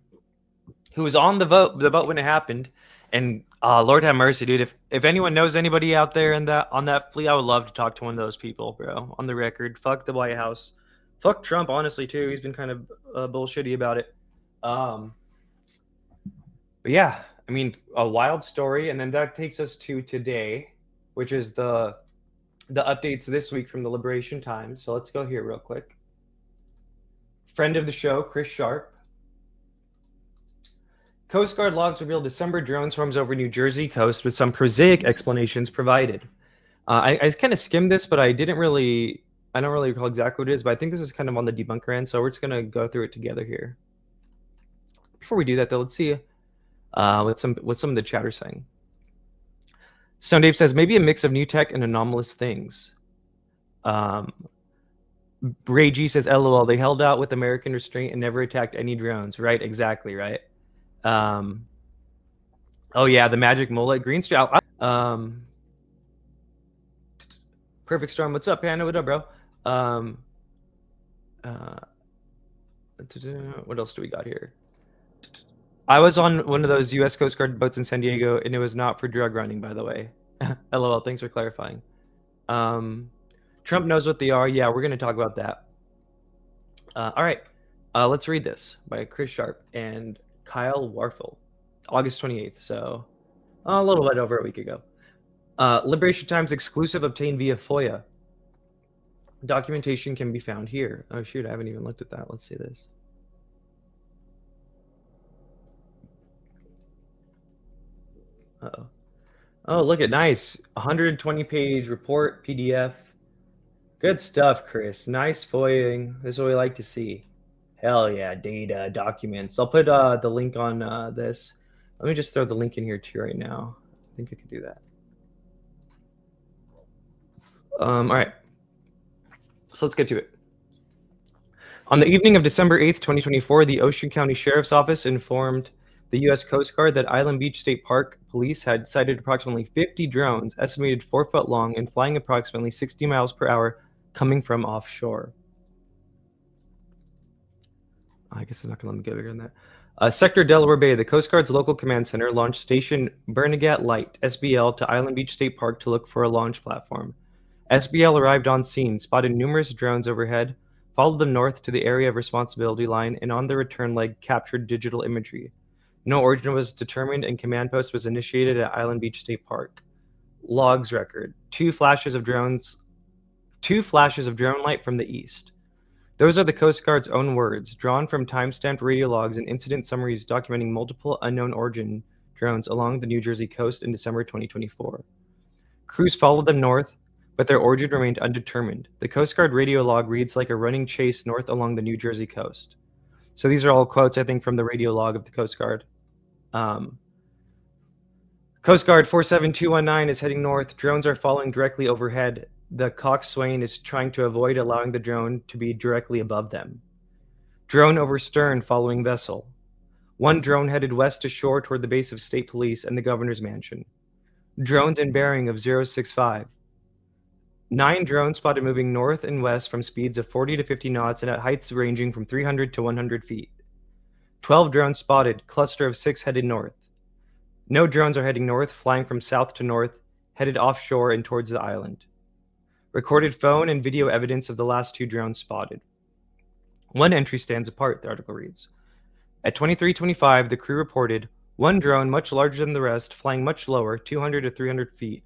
who was on the boat when it happened, and Lord have mercy, dude. If anyone knows anybody out there on that fleet, I would love to talk to one of those people, bro. On the record, fuck the White House, fuck Trump, honestly too. He's been kind of bullshitty about it. But yeah, I mean, a wild story, and then that takes us to today, which is the updates this week from the Liberation Times. So let's go here real quick. Friend of the show, Chris Sharp. Coast Guard logs reveal December drone swarms over New Jersey coast with some prosaic explanations provided. I kind of skimmed this, but I don't really recall exactly what it is, but I think this is kind of on the debunker end, so we're just going to go through it together here. Before we do that, though, let's see what some of the chat are saying. Stone Dave says, maybe a mix of new tech and anomalous things. Ray G says, LOL, they held out with American restraint and never attacked any drones. Right, exactly, right? Oh, yeah, the magic mullet. Green Street. Perfect Storm, what's up, Panda? What up, bro? What else do we got here? I was on one of those U.S. Coast Guard boats in San Diego, and it was not for drug running, by the way. LOL, thanks for clarifying. Trump knows what they are. Yeah, we're going to talk about that. All right, let's read this by Chris Sharp and Kyle Warfel, August 28th, so a little bit over a week ago. Liberation Times exclusive obtained via FOIA. Documentation can be found here. Oh, shoot, I haven't even looked at that. Let's see this. Uh-oh. Oh, look at nice 120-page report PDF. Good stuff, Chris. Nice FOIAing. This is what we like to see. Hell yeah, data, documents. I'll put the link on this. Let me just throw the link in here too right now. I think I could do that. All right. So let's get to it. On the evening of December 8th, 2024, the Ocean County Sheriff's Office informed the U.S. Coast Guard that Island Beach State Park police had sighted approximately 50 drones, estimated 4 foot long and flying approximately 60 miles per hour, coming from offshore. I guess I'm not going to let me go bigger than that. Sector Delaware Bay, the Coast Guard's local command center launched Station Bernagat Light, SBL, to Island Beach State Park to look for a launch platform. SBL arrived on scene, spotted numerous drones overhead, followed them north to the area of responsibility line, and on the return leg captured digital imagery. No origin was determined, and command post was initiated at Island Beach State Park. Logs record: two flashes of drone light from the east. Those are the Coast Guard's own words, drawn from timestamped radio logs and incident summaries documenting multiple unknown origin drones along the New Jersey coast in December 2024. Crews followed them north, but their origin remained undetermined. The Coast Guard radio log reads like a running chase north along the New Jersey coast. So these are all quotes, I think, from the radio log of the Coast Guard. Coast Guard 47219 is heading north. Drones are following directly overhead. The coxswain is trying to avoid allowing the drone to be directly above them. Drone over stern following vessel. One drone headed west to shore toward the base of state police and the governor's mansion. Drones in bearing of 065. 9 drones spotted moving north and west from speeds of 40 to 50 knots and at heights ranging from 300 to 100 feet. 12 drones spotted, cluster of 6 headed north. No drones are heading north, flying from south to north, headed offshore and towards the island. Recorded phone and video evidence of the last 2 drones spotted. One entry stands apart, the article reads. At 23:25, the crew reported one drone much larger than the rest, flying much lower, 200 to 300 feet,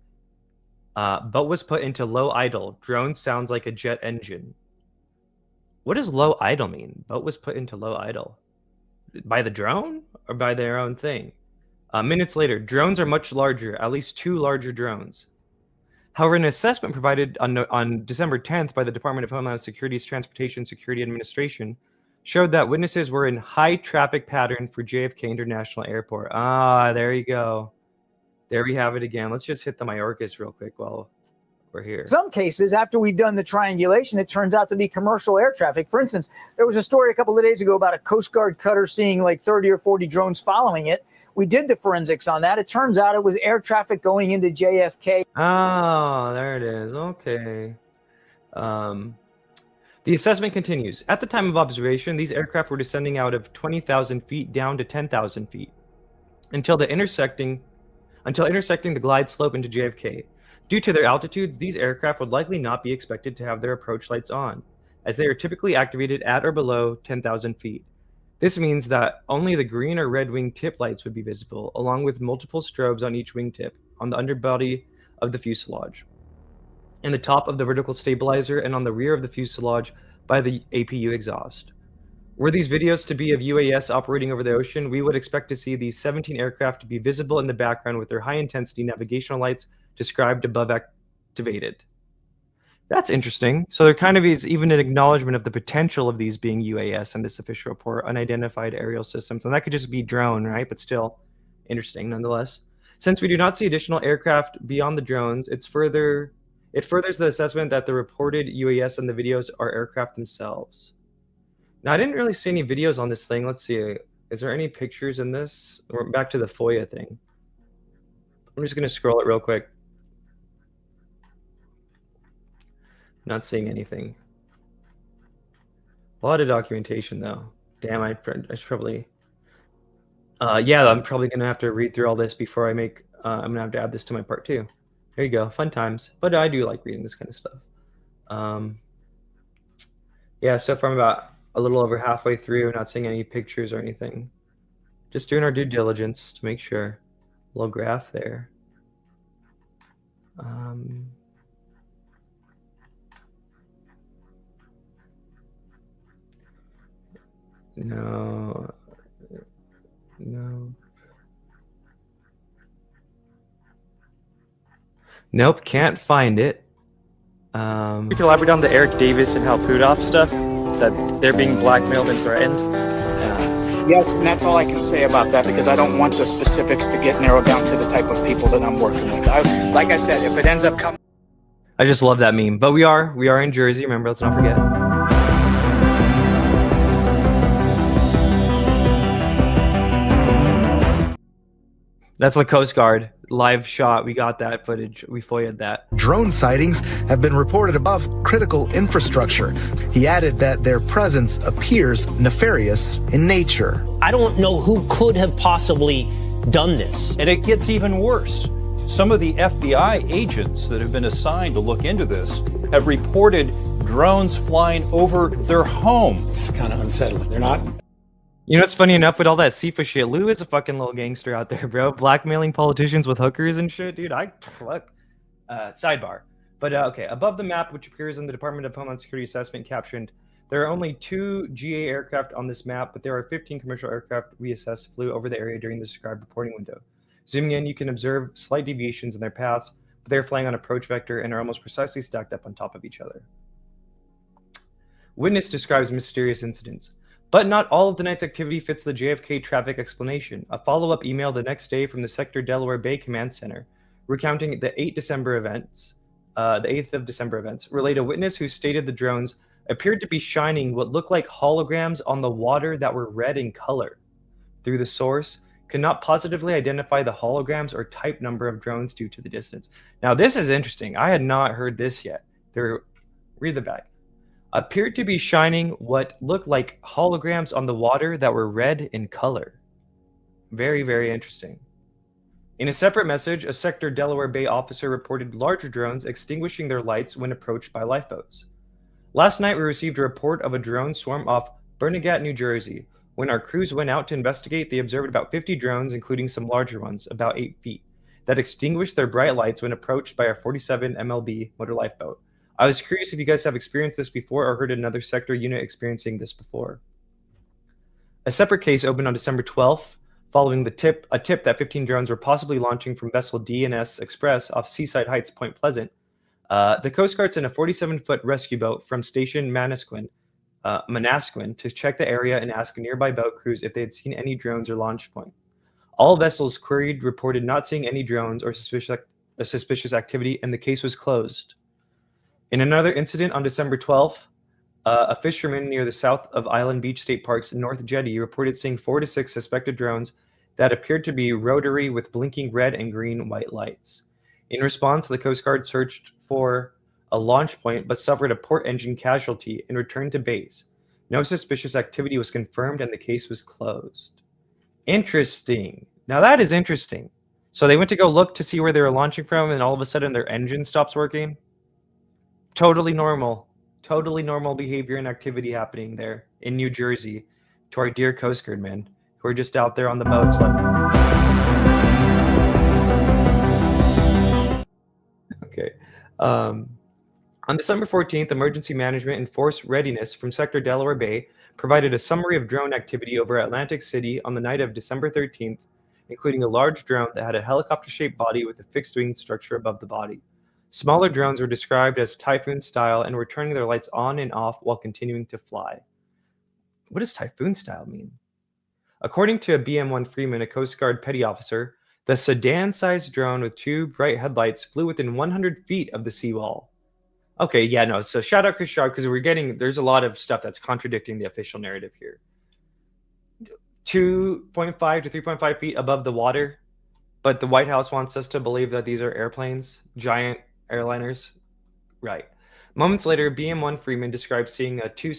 but was put into low idle. Drone sounds like a jet engine. What does low idle mean? But was put into low idle. By the drone or by their own thing? Minutes later, drones are much larger, at least 2 larger drones. However, an assessment provided on December 10th by the Department of Homeland Security's Transportation Security Administration showed that witnesses were in high traffic pattern for JFK International Airport. Ah, there you go. There we have it again. Let's just hit the Mayorkas real quick while we're here. In some cases, after we've done the triangulation, it turns out to be commercial air traffic. For instance, there was a story a couple of days ago about a Coast Guard cutter seeing like 30 or 40 drones following it. We did the forensics on that. It turns out it was air traffic going into JFK. Ah, there it is. Okay. The assessment continues. At the time of observation, these aircraft were descending out of 20,000 feet down to 10,000 feet until intersecting the glide slope into JFK. Due to their altitudes, these aircraft would likely not be expected to have their approach lights on, as they are typically activated at or below 10,000 feet. This means that only the green or red wing tip lights would be visible, along with multiple strobes on each wingtip, on the underbody of the fuselage, in the top of the vertical stabilizer, and on the rear of the fuselage by the APU exhaust. Were these videos to be of UAS operating over the ocean, we would expect to see these 17 aircraft to be visible in the background with their high-intensity navigational lights described above activated. That's interesting. So there kind of is even an acknowledgement of the potential of these being UAS in this official report, unidentified aerial systems. And that could just be drone, right? But still interesting nonetheless. Since we do not see additional aircraft beyond the drones, it furthers the assessment that the reported UAS in the videos are aircraft themselves. Now, I didn't really see any videos on this thing. Let's see. Is there any pictures in this? We're back to the FOIA thing. I'm just going to scroll it real quick. Not seeing anything. A lot of documentation, though. Damn, I should probably... yeah, I'm probably going to have to read through all this before I make... I'm going to have to add this to my part 2. There you go. Fun times. But I do like reading this kind of stuff. Yeah, so far I'm about a little over halfway through, not seeing any pictures or anything. Just doing our due diligence to make sure. A little graph there. No. Nope, can't find it. We can elaborate on the Eric Davis and Hal Puthoff stuff, that they're being blackmailed and threatened. Yes, and that's all I can say about that, because I don't want the specifics to get narrowed down to the type of people that I'm working with. Like I said, if it ends up coming... I just love that meme. But we are in Jersey, remember, let's not forget. That's the Coast Guard live shot. We got that footage. We FOIA'd that. Drone sightings have been reported above critical infrastructure. He added that their presence appears nefarious in nature. I don't know who could have possibly done this. And it gets even worse. Some of the FBI agents that have been assigned to look into this have reported drones flying over their home. It's kind of unsettling. They're not... You know what's funny enough with all that SIFA shit? Lou is a fucking little gangster out there, bro. Blackmailing politicians with hookers and shit, dude. Sidebar. But okay, above the map, which appears in the Department of Homeland Security assessment, captioned, there are only 2 GA aircraft on this map, but there are 15 commercial aircraft we assessed flew over the area during the described reporting window. Zooming in, you can observe slight deviations in their paths, but they're flying on approach vector and are almost precisely stacked up on top of each other. Witness describes mysterious incidents. But not all of the night's activity fits the JFK traffic explanation. A follow-up email the next day from the Sector Delaware Bay Command Center, recounting the 8th of December events, relate a witness who stated the drones appeared to be shining what looked like holograms on the water that were red in color. Through the source, could not positively identify the holograms or type number of drones due to the distance. Now this is interesting. I had not heard this yet. Read the back. Appeared to be shining what looked like holograms on the water that were red in color. Very, very interesting. In a separate message, a Sector Delaware Bay officer reported larger drones extinguishing their lights when approached by lifeboats. Last night, we received a report of a drone swarm off Bernegat, New Jersey. When our crews went out to investigate, they observed about 50 drones, including some larger ones, about 8 feet, that extinguished their bright lights when approached by a 47 MLB motor lifeboat. I was curious if you guys have experienced this before or heard another sector unit experiencing this before. A separate case opened on December 12th, following a tip that 15 drones were possibly launching from vessel DNS Express off Seaside Heights, Point Pleasant. The Coast Guard sent a 47-foot rescue boat from Station Manasquin to check the area and ask nearby boat crews if they had seen any drones or launch point. All vessels queried reported not seeing any drones or suspicious activity, and the case was closed. In another incident on December 12th, a fisherman near the south of Island Beach State Park's North Jetty reported seeing 4 to 6 suspected drones that appeared to be rotary with blinking red and green white lights. In response, the Coast Guard searched for a launch point but suffered a port engine casualty and returned to base. No suspicious activity was confirmed and the case was closed. Interesting. Now that is interesting. So they went to go look to see where they were launching from and all of a sudden their engine stops working. Totally normal behavior and activity happening there in New Jersey to our dear Coast Guard men who are just out there on the boats like... Okay. On December 14th, Emergency Management and Force Readiness from Sector Delaware Bay provided a summary of drone activity over Atlantic City on the night of December 13th, including a large drone that had a helicopter-shaped body with a fixed wing structure above the body. Smaller drones were described as Typhoon style and were turning their lights on and off while continuing to fly. What does Typhoon style mean? According to a BM-1 Freeman, a Coast Guard petty officer, the sedan-sized drone with 2 bright headlights flew within 100 feet of the seawall. Okay, yeah, no, so shout out Chris Sharp because there's a lot of stuff that's contradicting the official narrative here. 2.5 to 3.5 feet above the water, but the White House wants us to believe that these are airplanes, giant airliners. Right. Moments later, BM-1 Freeman described seeing two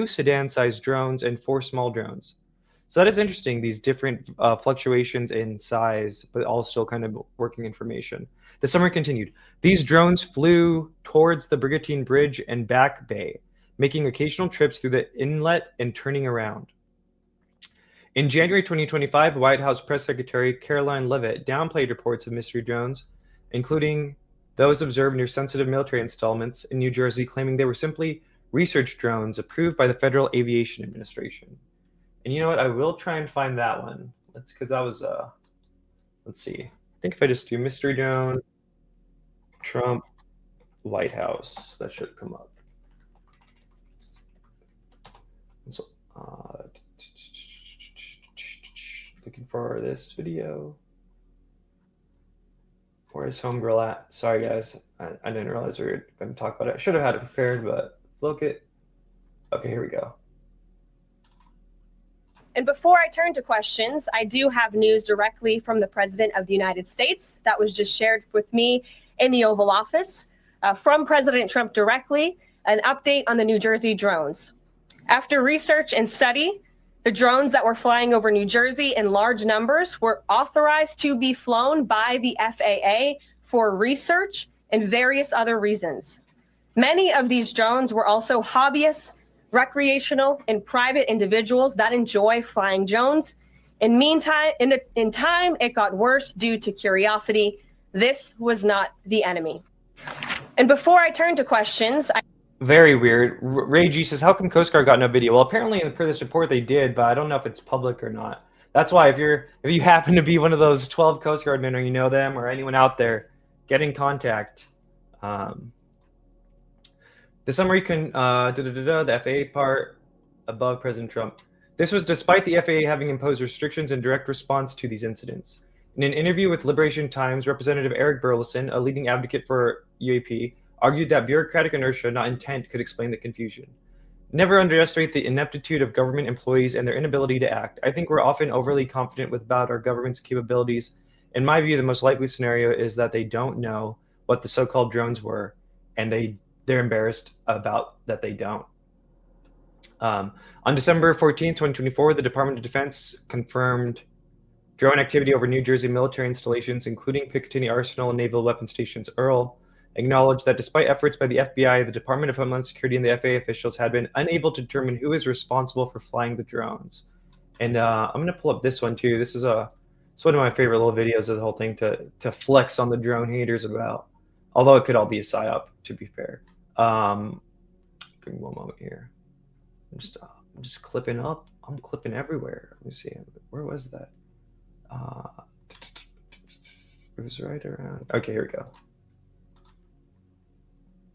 sedan-sized drones and 4 small drones. So that is interesting, these different fluctuations in size, but all still kind of working information. The summary continued. These drones flew towards the Brigantine Bridge and Back Bay, making occasional trips through the inlet and turning around. In January 2025, White House Press Secretary Caroline Leavitt downplayed reports of mystery drones, including those observed near sensitive military installments in New Jersey, claiming they were simply research drones approved by the Federal Aviation Administration. And you know what? I will try and find that one. That's because that was, let's see. I think if I just do mystery drone, Trump, White House, that should come up. So, looking for this video. Where is Homegirl at? Sorry guys, I didn't realize we were going to talk about it. I should have had it prepared, but look it. Okay, here we go. And before I turn to questions, I do have news directly from the President of the United States that was just shared with me in the Oval Office. From President Trump directly, an update on the New Jersey drones. After research and study, the drones that were flying over New Jersey in large numbers were authorized to be flown by the FAA for research and various other reasons. Many of these drones were also hobbyists, recreational, and private individuals that enjoy flying drones. In time, it got worse due to curiosity. This was not the enemy. And before I turn to questions, Very weird. Ray G says, how come Coast Guard got no video? Well, apparently per this report they did, but I don't know if it's public or not. That's why if you happen to be one of those 12 Coast Guard men or you know them or anyone out there, get in contact. The summary the FAA part above President Trump. This was despite the FAA having imposed restrictions in direct response to these incidents. In an interview with Liberation Times, Representative Eric Burleson, a leading advocate for UAP, argued that bureaucratic inertia, not intent, could explain the confusion. Never underestimate the ineptitude of government employees and their inability to act. I think we're often overly confident about our government's capabilities. In my view, the most likely scenario is that they don't know what the so-called drones were, and they're embarrassed about that they don't. On December 14, 2024, the Department of Defense confirmed Drone activity over New Jersey military installations, including Picatinny Arsenal and Naval Weapons Stations Earl, acknowledged that despite efforts by the FBI, the Department of Homeland Security, and the FAA officials had been unable to determine who is responsible for flying the drones. And I'm going to pull up this one too. This is it's one of my favorite little videos of the whole thing to flex on the drone haters about. Although it could all be a psyop, to be fair. Give me one moment here. I'm just clipping up. I'm clipping everywhere. Let me see. Where was that? It was right around. Okay, here we go.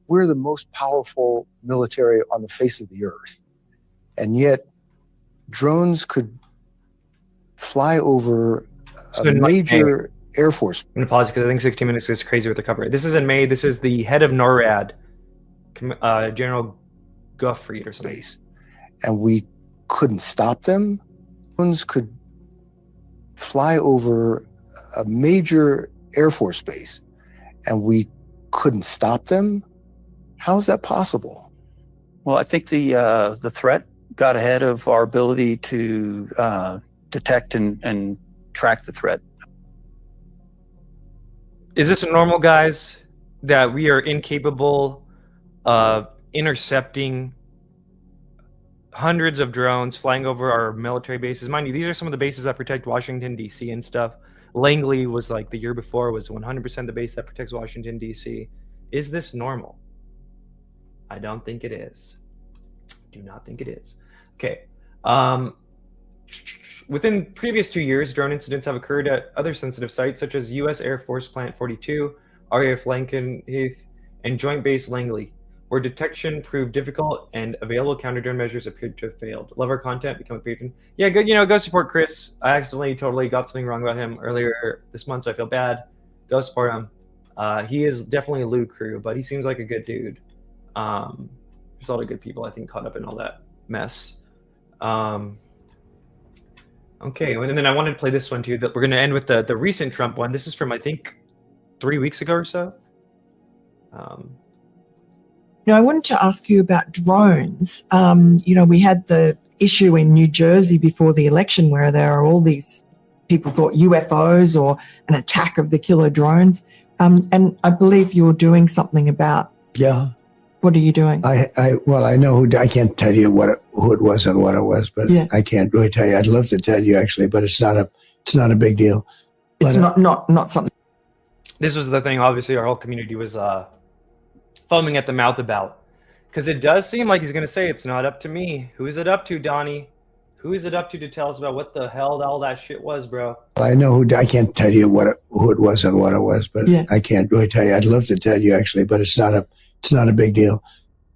We're the most powerful military on the face of the earth. And yet drones could fly over a major Air Force. I'm going to pause because I think 16 minutes is crazy with the cover. This is in May. This is the head of NORAD, General Guffried or something. And we couldn't stop them. Drones could fly over a major Air Force base, and we couldn't stop them. How is that possible? Well, I think the threat got ahead of our ability to detect and track the threat. Is this normal, guys, that we are incapable of intercepting hundreds of drones flying over our military bases? Mind you, these are some of the bases that protect Washington, D.C. and stuff. Langley was like the year before was 100% the base that protects Washington, D.C. Is this normal? I don't think it is. Do not think it is. Okay. Within previous 2 years, drone incidents have occurred at other sensitive sites such as U.S. Air Force Plant 42, RAF Lankenheath, and Joint Base Langley, where detection proved difficult and available counter-drone measures appeared to have failed. Love our content, become a patron. Yeah, good. Go support Chris. I accidentally totally got something wrong about him earlier this month, so I feel bad. Go support him. He is definitely a Lou crew, but he seems like a good dude. There's a lot of good people, I think, caught up in all that mess. Okay, and then I wanted to play this one too. That we're going to end with the recent Trump one. This is from, I think, 3 weeks ago or so. I wanted to ask you about drones. We had the issue in New Jersey before the election where there are all these people thought UFOs or an attack of the killer drones. And I believe you're doing something about. Yeah. What are you doing? I know I can't tell you who it was and what it was, but yeah. I can't really tell you. I'd love to tell you actually, but it's not a big deal. It's not something. This was the thing. Obviously, our whole community was foaming at the mouth about, because it does seem like he's going to say it's not up to me. Who is it up to, Donnie? Who is it up to tell us about what the hell all that shit was, bro? I know I can't tell you who it was and what it was, but yeah. I can't really tell you. I'd love to tell you actually, but it's not a big deal.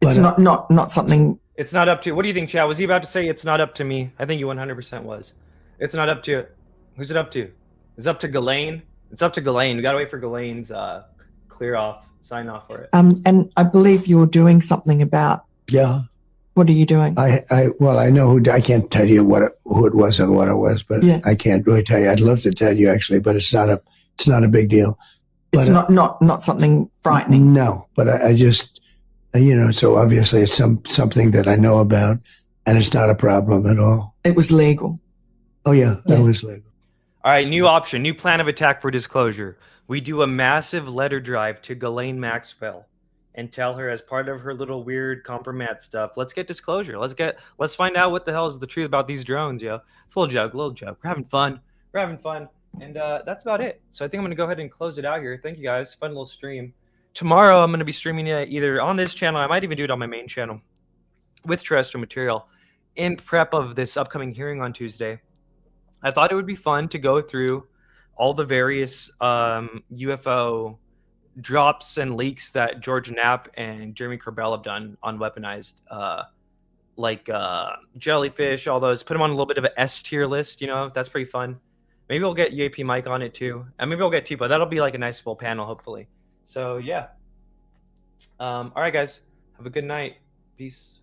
It's not something. It's not up to. What do you think, Chad? Was he about to say it's not up to me? I think he 100% was. It's not up to. Who's it up to? It's up to Ghislaine. It's up to Ghislaine. We gotta wait for Ghislaine's sign off for it. And I believe you're doing something about. Yeah. What are you doing? I know I can't tell you who it was and what it was, but yeah. I can't really tell you. I'd love to tell you actually, but it's not a big deal. It's not something frightening. No, but I just, so obviously it's something that I know about, and it's not a problem at all. It was legal. Oh yeah, that was legal. All right, new option, new plan of attack for disclosure. We do a massive letter drive to Ghislaine Maxwell and tell her as part of her little weird compromat stuff, let's get disclosure. Let's find out what the hell is the truth about these drones, yo. It's a little joke. We're having fun. And that's about it. So I think I'm going to go ahead and close it out here. Thank you, guys. Fun little stream. Tomorrow, I'm going to be streaming it either on this channel. I might even do it on my main channel with terrestrial material in prep of this upcoming hearing on Tuesday. I thought it would be fun to go through all the various UFO drops and leaks that George Knapp and Jeremy Corbell have done on weaponized, like jellyfish, all those. Put them on a little bit of an S tier list. That's pretty fun. Maybe we'll get UAP Mike on it too. And maybe we'll get Tipo. That'll be like a nice full panel, hopefully. So, yeah. All right, guys. Have a good night. Peace.